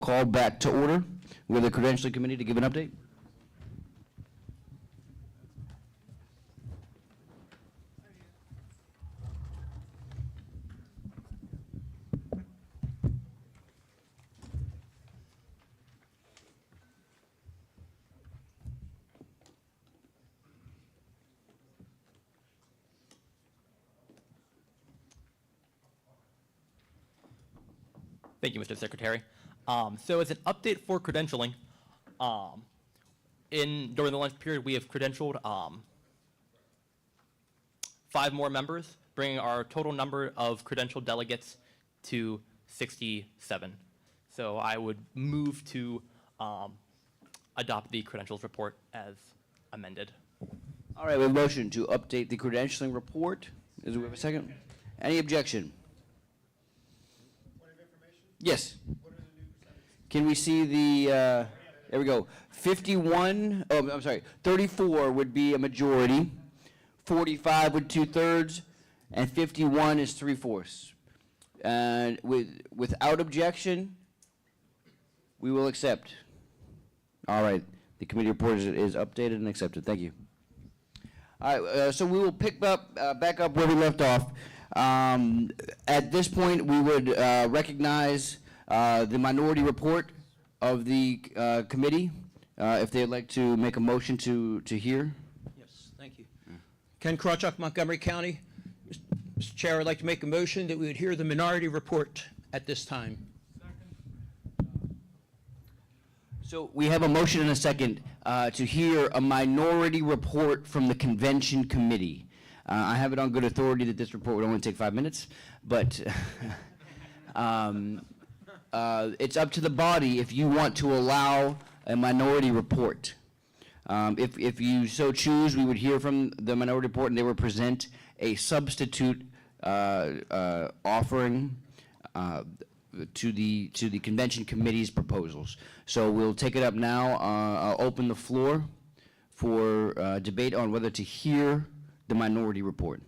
call back to order with the credentialing committee to give an update. Thank you, Mr. Secretary. So as an update for credentialing, during the lunch period, we have credentialed 5 more members, bringing our total number of credentialed delegates to 67. So I would move to adopt the credentials report as amended. All right, we have a motion to update the credentialing report. Is we have a second? Any objection? Yes. Can we see the, there we go. 51, oh, I'm sorry, 34 would be a majority, 45 would 2/3, and 51 is 3/4. And without objection, we will accept. All right, the committee report is updated and accepted. Thank you. All right, so we will pick up, back up where we left off. At this point, we would recognize the minority report of the committee, if they'd like to make a motion to hear. Yes, thank you. Ken Krawchuk, Montgomery County. Mr. Chair, I'd like to make a motion that we would hear the minority report at this time. So we have a motion and a second to hear a minority report from the convention committee. I have it on good authority that this report would only take 5 minutes, but it's up to the body if you want to allow a minority report. If you so choose, we would hear from the minority report and they would present a substitute offering to the convention committee's proposals. So we'll take it up now. I'll open the floor for debate on whether to hear the minority report.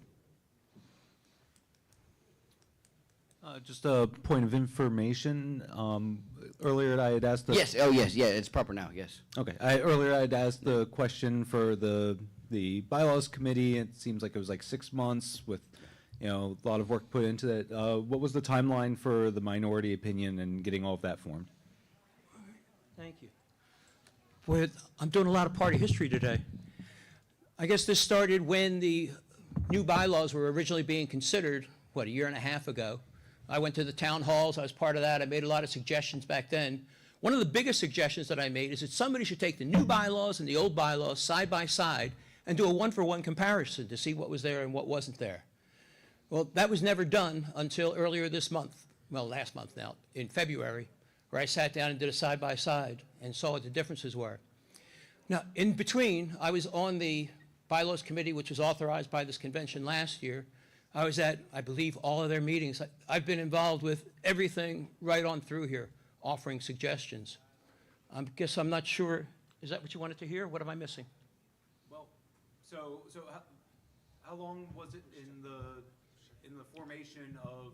Just a point of information. Earlier I had asked the... Yes, oh yes, yeah, it's proper now, yes. Okay. Earlier I had asked the question for the bylaws committee. It seems like it was like 6 months with, you know, a lot of work put into it. What was the timeline for the minority opinion and getting all of that formed? Thank you. Boy, I'm doing a lot of party history today. I guess this started when the new bylaws were originally being considered, what, 1.5 years ago. I went to the town halls. I was part of that. I made a lot of suggestions back then. One of the biggest suggestions that I made is that somebody should take the new bylaws and the old bylaws side by side and do a one-for-one comparison to see what was there and what wasn't there. Well, that was never done until earlier this month, well, last month now, in February, where I sat down and did a side by side and saw what the differences were. Now, in between, I was on the bylaws committee, which was authorized by this convention last year. I was at, I believe, all of their meetings. I've been involved with everything right on through here, offering suggestions. I guess I'm not sure, is that what you wanted to hear? What am I missing? Well, so how long was it in the formation of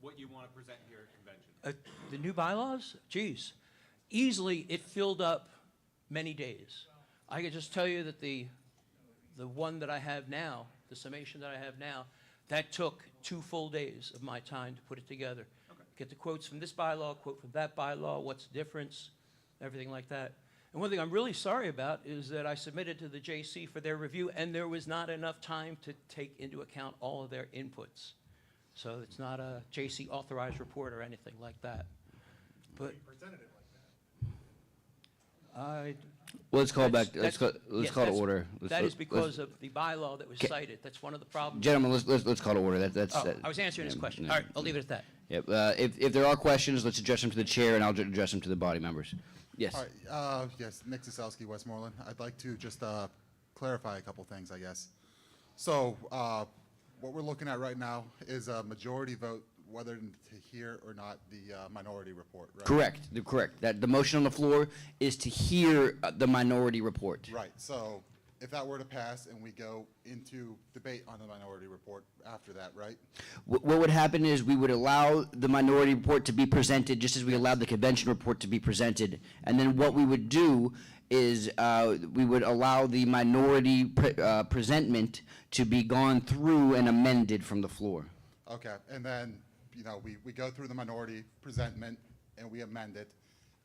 what you want to present here at convention? The new bylaws? Geez. Easily, it filled up many days. I could just tell you that the one that I have now, the summation that I have now, that took 2 full days of my time to put it together. Okay. Get the quotes from this bylaw, quote from that bylaw, what's the difference, everything like that. And one thing I'm really sorry about is that I submitted to the JC for their review, and there was not enough time to take into account all of their inputs. So it's not a JC authorized report or anything like that. But you presented it like that. Well, let's call back. Let's call to order. That is because of the bylaw that was cited. That's one of the problems. Gentlemen, let's call to order. I was answering his question. All right, I'll leave it at that. Yep. If there are questions, let's address them to the chair, and I'll address them to the body members. Yes. All right, yes, Nick Zasowski, Westmoreland. I'd like to just clarify a couple things, I guess. So what we're looking at right now is a majority vote whether to hear or not the minority report, right? Correct. Correct. That the motion on the floor is to hear the minority report. Right. So if that were to pass and we go into debate on the minority report after that, right? What would happen is we would allow the minority report to be presented, just as we allowed the convention report to be presented. And then what we would do is we would allow the minority presentment to be gone through and amended from the floor. Okay, and then, you know, we go through the minority presentment and we amend it,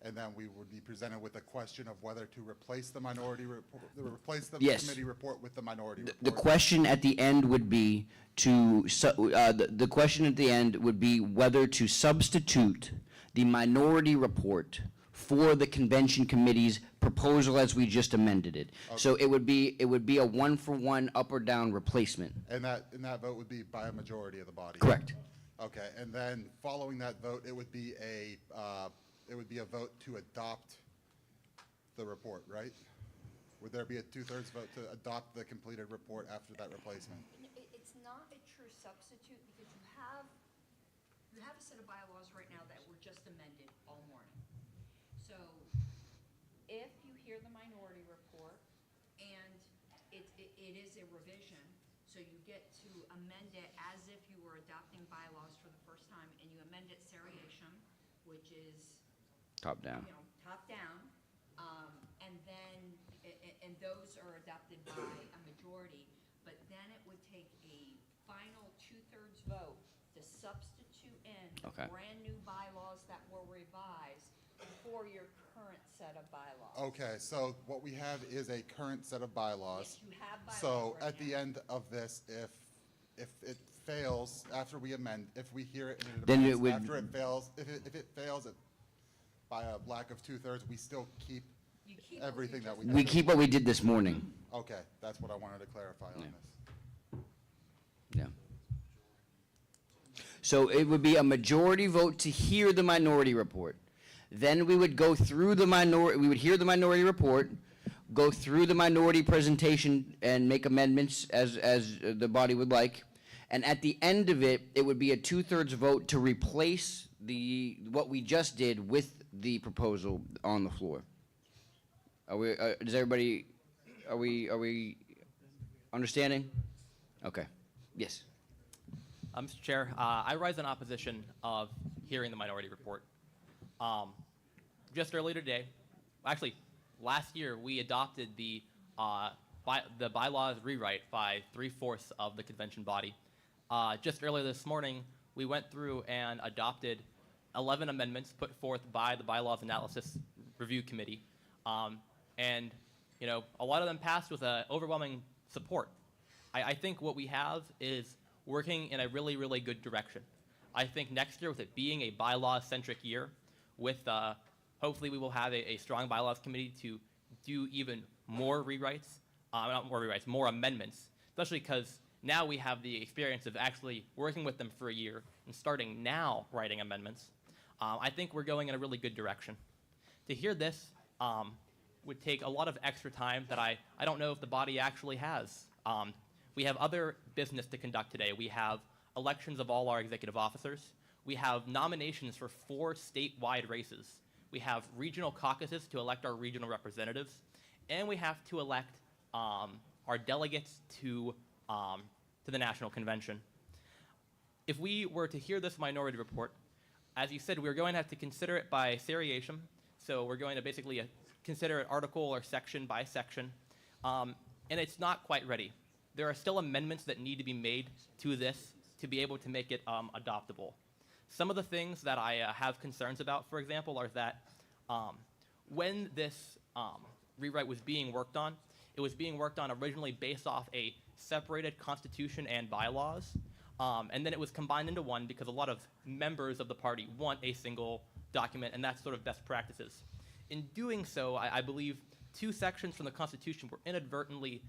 and then we would be presented with a question of whether to replace the minority report, replace the Yes. committee report with the minority report. The question at the end would be the question at the end would be whether to substitute the minority report for the convention committee's proposal as we just amended it. So it would be a one-for-one up or down replacement. And that vote would be by a majority of the body? Correct. Okay, and then following that vote, it would be a vote to adopt the report, right? Would there be a 2/3 vote to adopt the completed report after that replacement? It's not a true substitute because you have a set of bylaws right now that were just amended all morning. So if you hear the minority report and it is a revision, so you get to amend it as if you were adopting bylaws for the first time, and you amend it seriation, which is Top down. you know, top down, and then, and those are adopted by a majority, but then it would take a final 2/3 vote to substitute in Okay. brand-new bylaws that were revised for your current set of bylaws. Okay, so what we have is a current set of bylaws. Yes, you have bylaws So right at the now. end of this, if it fails, after we amend, if we hear it and it Then it amends, would- after it fails, if it fails by a lack of 2/3, we still keep You keep what you everything that just we We did. keep what we did this morning. Okay, that's what I wanted to clarify on Yeah. this. Yeah. So it would be a majority vote to hear the minority report. Then we would go through we would hear the minority report, go through the minority presentation and make amendments as the body would like. And at the end of it, it would be a 2/3 vote to replace what we just did with the proposal on the floor. Are we understanding? Okay. Yes. Mr. Chair, I rise in opposition of hearing the minority report. Just earlier today, actually, last year, we adopted the bylaws rewrite by 3/4 of the convention body. Just earlier this morning, we went through and adopted 11 amendments put forth by the Bylaws Analysis Review Committee. And, you know, a lot of them passed with overwhelming support. I think what we have is working in a really, really good direction. I think next year, with it being a bylaws-centric year, with hopefully we will have a strong bylaws committee to do even more rewrites, not more rewrites, more amendments, especially because now we have the experience of actually working with them for a year and starting now writing amendments. I think we're going in a really good direction. To hear this would take a lot of extra time that I don't know if the body actually has. We have other business to conduct today. We have elections of all our executive officers. We have nominations for 4 statewide races. We have regional caucuses to elect our regional representatives. And we have to elect our delegates to the National Convention. If we were to hear this minority report, as you said, we're going to have to consider it by seriation. So we're going to basically consider it article or section by section. And it's not quite ready. There are still amendments that need to be made to this to be able to make it adoptable. Some of the things that I have concerns about, for example, are that when this rewrite was being worked on, it was being worked on originally based off a separated constitution and bylaws, and then it was combined into one because a lot of members of the party want a single document, and that's sort of best practices. In doing so, I believe 2 sections from the Constitution were inadvertently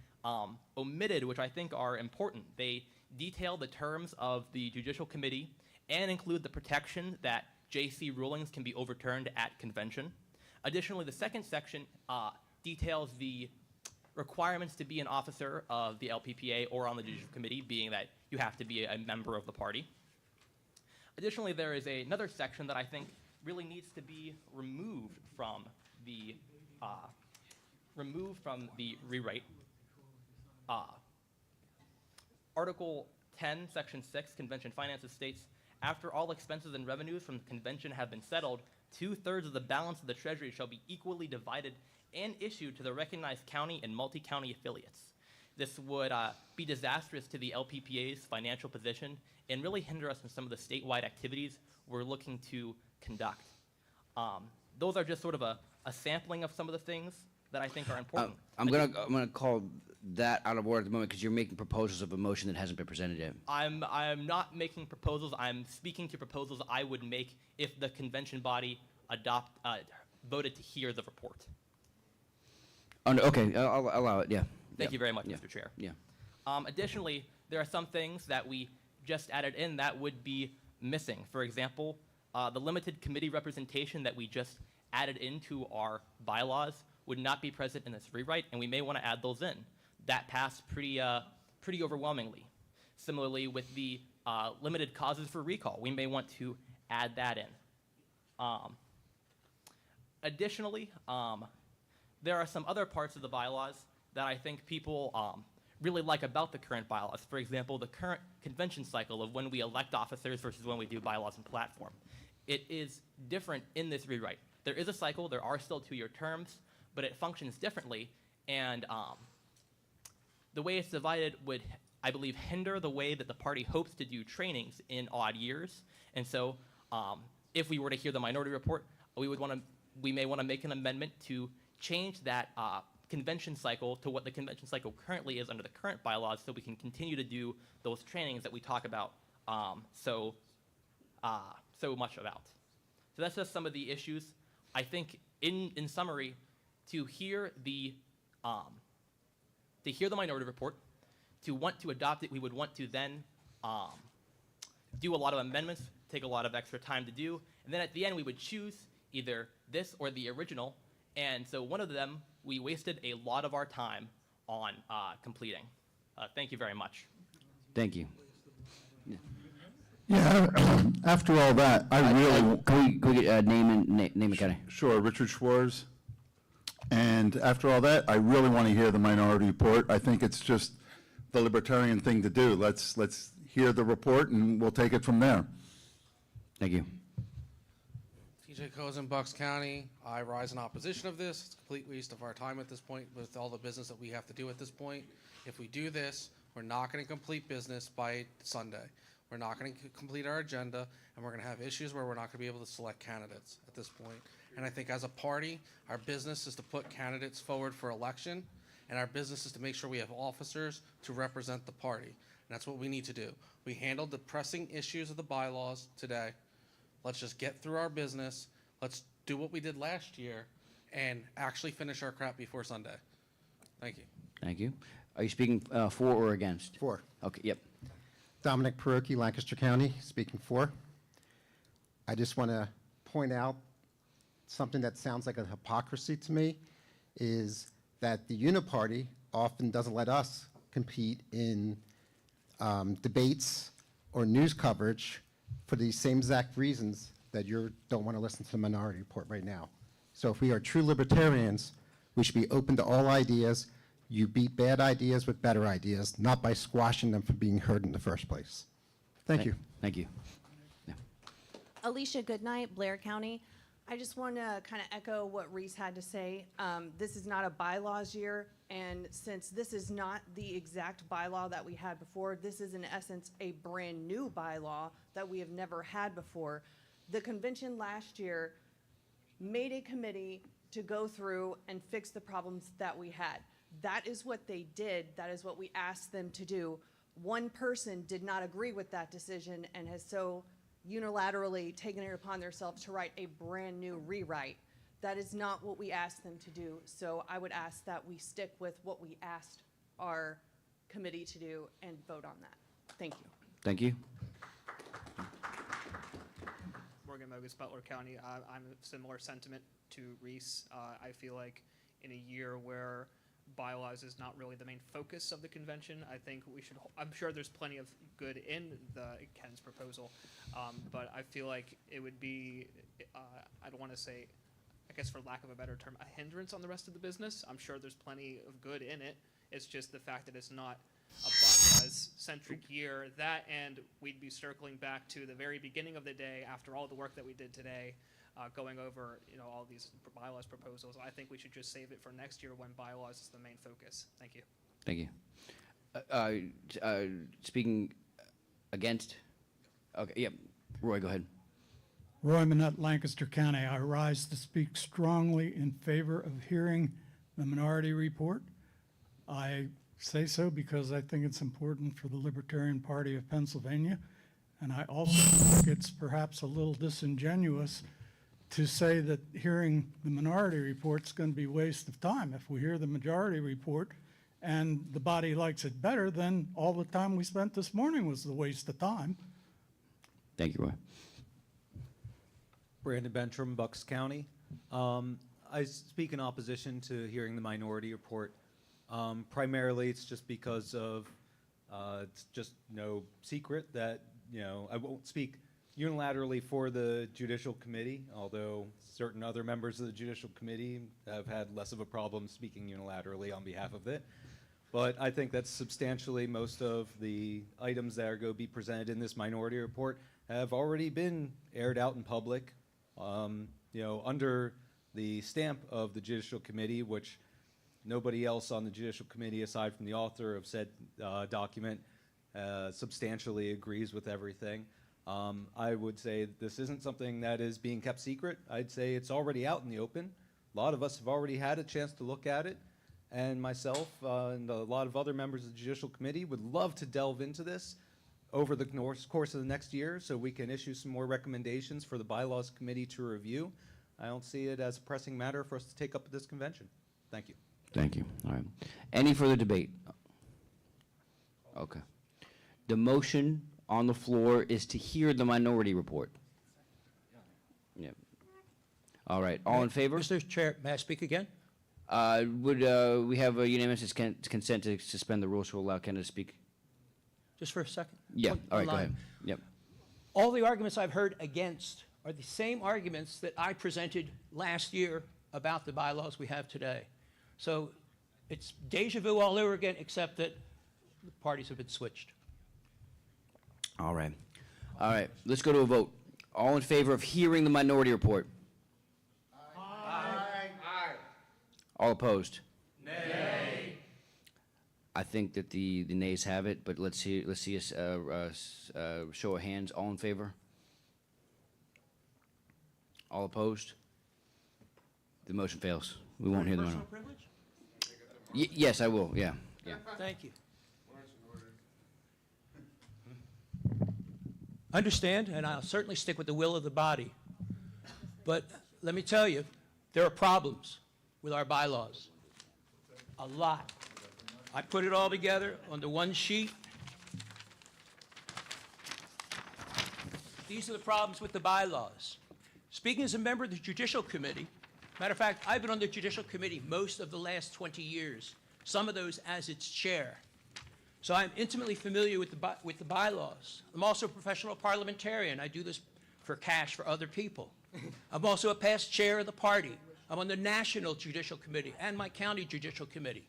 omitted, which I think are important. They detail the terms of the Judicial Committee and include the protection that JC rulings can be overturned at convention. Additionally, the second section details the requirements to be an officer of the LPPA or on the Judicial Committee, being that you have to be a member of the party. Additionally, there is another section that I think really needs to be removed from the rewrite, Article 10, Section 6, Convention Finances states, after all expenses and revenues from the convention have been settled, 2/3 of the balance of the treasury shall be equally divided and issued to the recognized county and multi-county affiliates. This would be disastrous to the LPPA's financial position and really hinder us in some of the statewide activities we're looking to conduct. Those are just sort of a sampling of some of the things that I think are important. I'm gonna call that out of order at the moment because you're making proposals of a motion that hasn't been presented yet. I'm not making proposals. I'm speaking to proposals I would make if the convention body voted to hear the report. Oh, no, okay, I'll allow it, yeah. Thank you very much, Yeah. Mr. Chair. Yeah. Additionally, there are some things that we just added in that would be missing. For example, the limited committee representation that we just added into our bylaws would not be present in this rewrite, and we may want to add those in. That passed pretty overwhelmingly. Similarly, with the limited causes for recall, we may want to add that in. Additionally, there are some other parts of the bylaws that I think people really like about the current bylaws. For example, the current convention cycle of when we elect officers versus when we do bylaws and platform. It is different in this rewrite. There is a cycle, there are still 2-year terms, but it functions differently, and the way it's divided would, I believe, hinder the way that the party hopes to do trainings in odd years. And so if we were to hear the minority report, we may want to make an amendment to change that convention cycle to what the convention cycle currently is under the current bylaws, so we can continue to do those trainings that we talk about so much about. So that's just some of the issues. I think in summary, to hear the minority report, to want to adopt it, we would want to then do a lot of amendments, take a lot of extra time to do, and then at the end we would choose either this or the original. And so one of them, we wasted a lot of our time on completing. Thank you very much. Thank you. Yeah, after all that, I really, Can we get name and county? sure, Richard Schwartz. And after all that, I really want to hear the minority report. I think it's just the libertarian thing to do. Let's hear the report and we'll take it from there. Thank you. TJ Cozen, Bucks County. I rise in opposition of this. It's a complete waste of our time at this point with all the business that we have to do at this point. If we do this, we're not going to complete business by Sunday. We're not going to complete our agenda, and we're going to have issues where we're not going to be able to select candidates at this point. And I think as a party, our business is to put candidates forward for election, and our business is to make sure we have officers to represent the party. And that's what we need to do. We handled the pressing issues of the bylaws today. Let's just get through our business. Let's do what we did last year and actually finish our crap before Sunday. Thank you. Thank you. Are you speaking for or against? For. Okay, yep. Dominic Peroki, Lancaster County, speaking for. I just want to point out something that sounds like a hypocrisy to me, is that the Uniparty often doesn't let us compete in debates or news coverage for the same exact reasons that you don't want to listen to the minority report right now. So if we are true libertarians, we should be open to all ideas. You beat bad ideas with better ideas, not by squashing them from being heard in the first place. Thank you. Thank you. Yeah. Alicia Goodnight, Blair County. I just want to kind of echo what Reese had to say. This is not a bylaws year, and since this is not the exact bylaw that we had before, this is in essence a brand new bylaw that we have never had before. The convention last year made a committee to go through and fix the problems that we had. That is what they did. That is what we asked them to do. One person did not agree with that decision and has so unilaterally taken it upon themselves to write a brand new rewrite. That is not what we asked them to do. So I would ask that we stick with what we asked our committee to do and vote on that. Thank you. Thank you. Morgan Mogus, Butler County. I'm a similar sentiment to Reese. I feel like in a year where bylaws is not really the main focus of the convention, I think we should, I'm sure there's plenty of good in Ken's proposal, but I feel like it would be, I don't want to say, I guess for lack of a better term, a hindrance on the rest of the business. I'm sure there's plenty of good in it. It's just the fact that it's not a bylaws-centric year. That, and we'd be circling back to the very beginning of the day after all the work that we did today, going over, all these bylaws proposals. I think we should just save it for next year when bylaws is the main focus. Thank you. Thank you. Speaking against? Okay, yep. Roy, go ahead. Roy Manette, Lancaster County. I rise to speak strongly in favor of hearing the minority report. I say so because I think it's important for the Libertarian Party of Pennsylvania. And I also think it's perhaps a little disingenuous to say that hearing the minority report is going to be a waste of time. If we hear the majority report and the body likes it better, then all the time we spent this morning was a waste of time. Thank you, Roy. Brandon Bentram, Bucks County. I speak in opposition to hearing the minority report. Primarily, it's just because of, it's just no secret that, I won't speak unilaterally for the Judicial Committee, although certain other members of the Judicial Committee have had less of a problem speaking unilaterally on behalf of it. But I think that substantially most of the items that are going to be presented in this minority report have already been aired out in public, under the stamp of the Judicial Committee, which nobody else on the Judicial Committee, aside from the author of said document, substantially agrees with everything. I would say this isn't something that is being kept secret. I'd say it's already out in the open. A lot of us have already had a chance to look at it, and myself and a lot of other members of the Judicial Committee would love to delve into this over the course of the next year so we can issue some more recommendations for the Bylaws Committee to review. I don't see it as a pressing matter for us to take up at this convention. Thank you. Thank you. All right. Any further debate? Okay. The motion on the floor is to hear the minority report. Yep. All right. All in favor? Mr. Chair, may I speak again? Would we have a unanimous consent to suspend the rules to allow Ken to speak? Just for a second? Yeah. On- All right. Go online. ahead. Yep. All the arguments I've heard against are the same arguments that I presented last year about the bylaws we have today. So it's deja vu all over again, except that the parties have been switched. All right. All right. Let's go to a vote. All in favor of hearing the minority report? Aye. All opposed? Nay. I think that the nays have it, but let's see a show of hands. All in favor? All opposed? The motion fails. We won't hear the Personal minority. privilege? Yes, I will. Yeah. Yeah. Thank you. Understand, and I'll certainly stick with the will of the body. But let me tell you, there are problems with our bylaws. A lot. I put it all together onto one sheet. These are the problems with the bylaws. Speaking as a member of the Judicial Committee, matter of fact, I've been on the Judicial Committee most of the last 20 years, some of those as its chair. So I'm intimately familiar with the bylaws. I'm also a professional parliamentarian. I do this for cash for other people. I'm also a past chair of the party. I'm on the National Judicial Committee and my county Judicial Committee.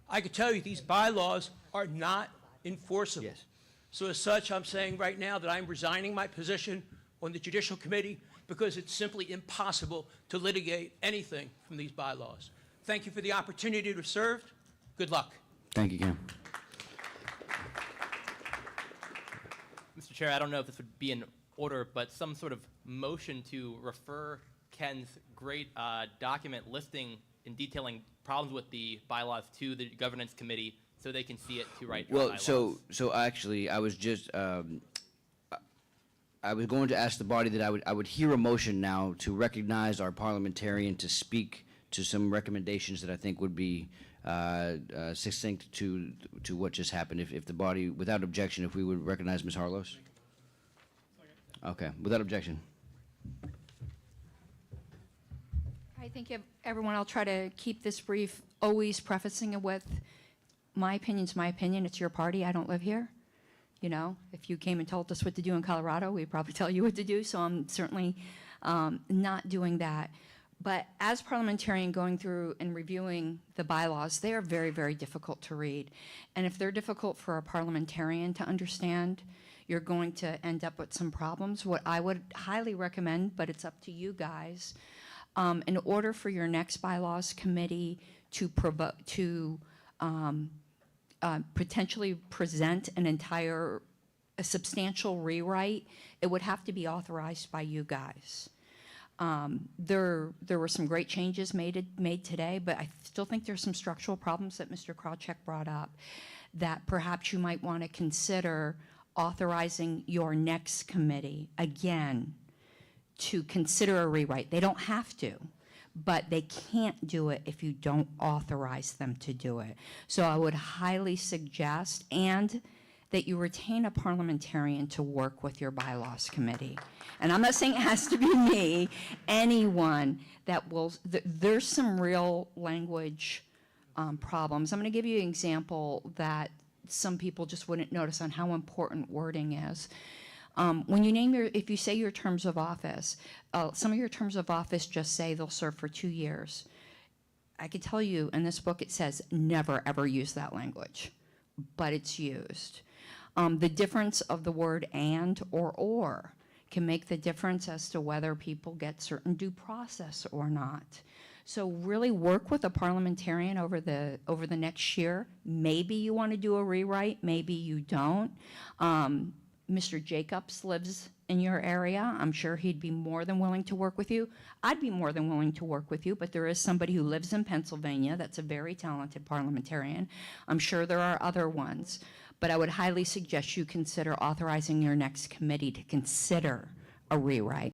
I can tell you these bylaws are not enforceable. Yes. So as such, I'm saying right now that I'm resigning my position on the Judicial Committee because it's simply impossible to litigate anything from these bylaws. Thank you for the opportunity to serve. Good luck. Thank you, Ken. Mr. Chair, I don't know if this would be in order, but some sort of motion to refer Ken's great document listing and detailing problems with the bylaws to the governance committee so they can see it to write Well, bylaws. so actually, I was just I was going to ask the body that I would hear a motion now to recognize our parliamentarian to speak to some recommendations that I think would be succinct to what just happened. If the body, without objection, if we would recognize Ms. Harlos. Okay, without objection. I think everyone, I'll try to keep this brief, always prefacing it with, my opinion's my opinion, it's your party, I don't live here. You know, if you came and told us what to do in Colorado, we'd probably tell you what to do, so I'm certainly not doing that. But as parliamentarian going through and reviewing the bylaws, they are very, very difficult to read. And if they're difficult for a parliamentarian to understand, you're going to end up with some problems. What I would highly recommend, but it's up to you guys, in order for your next bylaws committee to potentially present a substantial rewrite, it would have to be authorized by you guys. There were some great changes made today, but I still think there's some structural problems that Mr. Krawcheck brought up that perhaps you might want to consider authorizing your next committee, again, to consider a rewrite. They don't have to, but they can't do it if you don't authorize them to do it. So I would highly suggest, and that you retain a parliamentarian to work with your bylaws committee. And I'm not saying it has to be me, anyone that will, there's some real language problems. I'm gonna give you an example that some people just wouldn't notice on how important wording is. When you name if you say your terms of office, some of your terms of office just say they'll serve for 2 years. I can tell you in this book it says never ever use that language, but it's used. The difference of the word and or can make the difference as to whether people get certain due process or not. So really work with a parliamentarian over the next year. Maybe you want to do a rewrite, maybe you don't. Mr. Jacobs lives in your area. I'm sure he'd be more than willing to work with you. I'd be more than willing to work with you, but there is somebody who lives in Pennsylvania that's a very talented parliamentarian. I'm sure there are other ones, but I would highly suggest you consider authorizing your next committee to consider a rewrite.